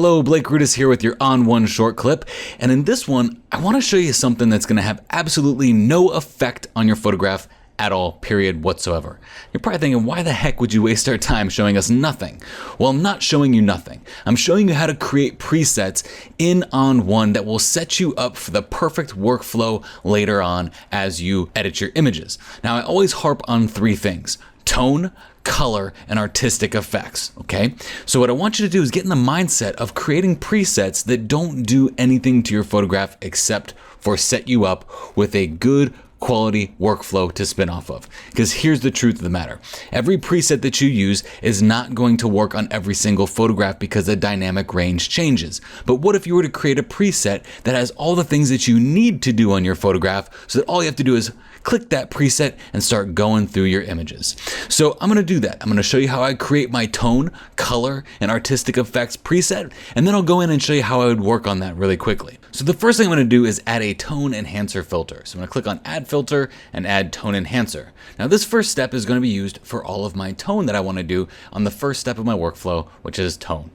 Hello, Blake Rudis here with your On1 short clip, and in this one, I want to show you something that's going to have absolutely no effect on your photograph at all, period, whatsoever. You're probably thinking, why the heck would you waste our time showing us nothing? Well, I'm not showing you nothing. I'm showing you how to create presets in On1 that will set you up for the perfect workflow later on as you edit your images. Now, I always harp on three things: tone, color, and artistic effects, okay? So what I want you to do is get in the mindset of creating presets that don't do anything to your photograph except for set you up with a good quality workflow to spin off of. Because here's the truth of the matter. Every preset that you use is not going to work on every single photograph because the dynamic range changes. But what if you were to create a preset that has all the things that you need to do on your photograph so that all you have to do is click that preset and start going through your images? So I'm going to do that. I'm going to show you how I create my tone, color, and artistic effects preset, and then I'll go in and show you how I would work on that really quickly. So the first thing I'm going to do is add a tone enhancer filter. So I'm going to click on add filter and add tone enhancer. Now this first step is going to be used for all of my tone that I want to do on the first step of my workflow, which is tone.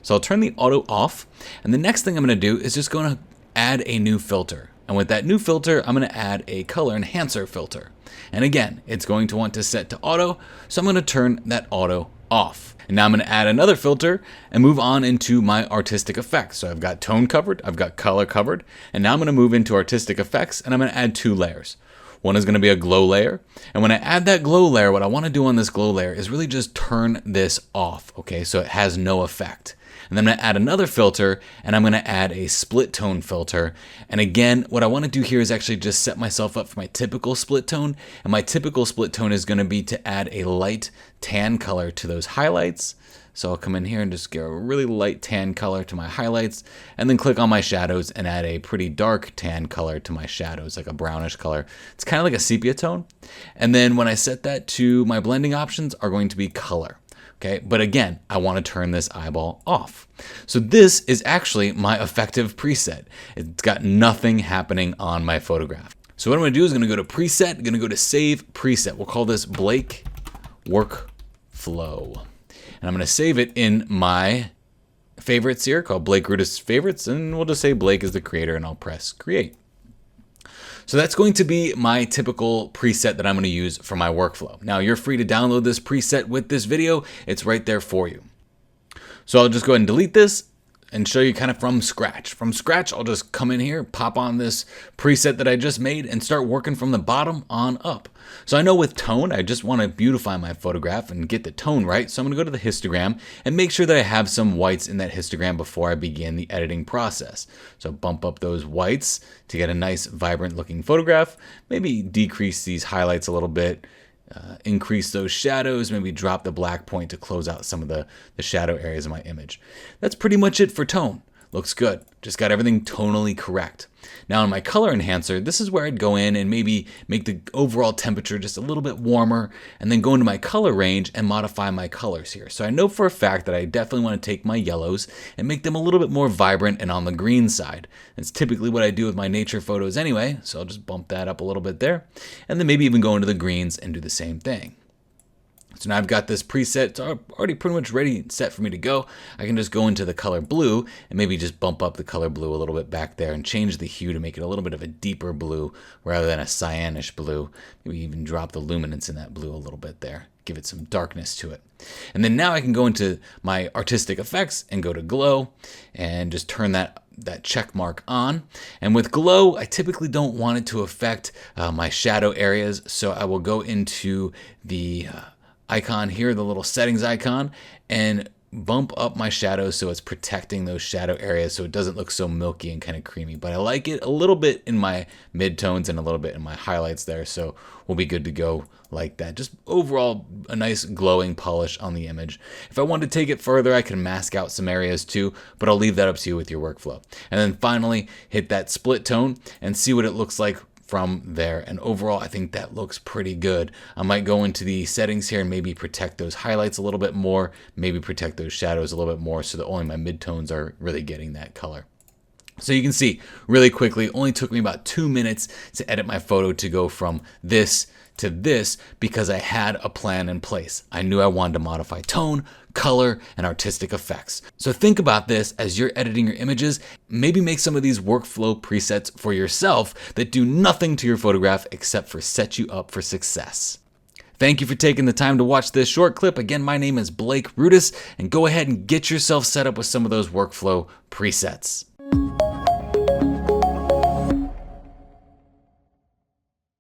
So I'll turn the auto off, and the next thing I'm going to do is just going to add a new filter. And with that new filter, I'm going to add a color enhancer filter. And again, it's going to want to set to auto, so I'm going to turn that auto off. And now I'm going to add another filter and move on into my artistic effects. So I've got tone covered, I've got color covered, and now I'm going to move into artistic effects, and I'm going to add two layers. One is going to be a glow layer, and when I add that glow layer, what I want to do on this glow layer is really just turn this off, okay, so it has no effect. And then I'm going to add another filter, and I'm going to add a split tone filter. And again, what I want to do here is actually just set myself up for my typical split tone. And my typical split tone is going to be to add a light tan color to those highlights. So I'll come in here and just get a really light tan color to my highlights, and then click on my shadows and add a pretty dark tan color to my shadows, like a brownish color. It's kind of like a sepia tone. And then when I set that to my blending options are going to be color. Okay, but again, I want to turn this eyeball off. So this is actually my effective preset. It's got nothing happening on my photograph. So what I'm going to do is going to go to preset, I'm going to go to save preset. We'll call this Blake Workflow. And I'm going to save it in my favorites here called Blake Rudis Favorites, and we'll just say Blake is the creator, and I'll press create. So that's going to be my typical preset that I'm going to use for my workflow. Now you're free to download this preset with this video. It's right there for you. So I'll just go ahead and delete this and show you kind of from scratch. From scratch, I'll just come in here, pop on this preset that I just made, and start working from the bottom on up. So I know with tone, I just want to beautify my photograph and get the tone right. So I'm going to go to the histogram and make sure that I have some whites in that histogram before I begin the editing process. So bump up those whites to get a nice, vibrant looking photograph. Maybe decrease these highlights a little bit. Increase those shadows, maybe drop the black point to close out some of the shadow areas of my image. That's pretty much it for tone. Looks good. Just got everything tonally correct. Now in my color enhancer, this is where I'd go in and maybe make the overall temperature just a little bit warmer, and then go into my color range and modify my colors here. So I know for a fact that I definitely want to take my yellows and make them a little bit more vibrant and on the green side. It's typically what I do with my nature photos anyway, so I'll just bump that up a little bit there. And then maybe even go into the greens and do the same thing. So now I've got this preset, it's already pretty much ready and set for me to go. I can just go into the color blue and maybe just bump up the color blue a little bit back there and change the hue to make it a little bit of a deeper blue rather than a cyanish blue. Maybe even drop the luminance in that blue a little bit there, give it some darkness to it. And then now I can go into my artistic effects and go to glow and just turn that check mark on. And with glow, I typically don't want it to affect my shadow areas, so I will go into the icon here, the little settings icon, and bump up my shadows so it's protecting those shadow areas so it doesn't look so milky and kind of creamy. But I like it a little bit in my midtones and a little bit in my highlights there, so we'll be good to go like that. Just overall a nice glowing polish on the image. If I want to take it further, I can mask out some areas too, but I'll leave that up to you with your workflow. And then finally hit that split tone and see what it looks like from there. And overall, I think that looks pretty good. I might go into the settings here and maybe protect those highlights a little bit more, maybe protect those shadows a little bit more so that only my midtones are really getting that color. So you can see really quickly, it only took me about 2 minutes to edit my photo to go from this to this because I had a plan in place. I knew I wanted to modify tone, color, and artistic effects. So think about this as you're editing your images. Maybe make some of these workflow presets for yourself that do nothing to your photograph except for set you up for success. Thank you for taking the time to watch this short clip. Again, my name is Blake Rudis, and go ahead and get yourself set up with some of those workflow presets.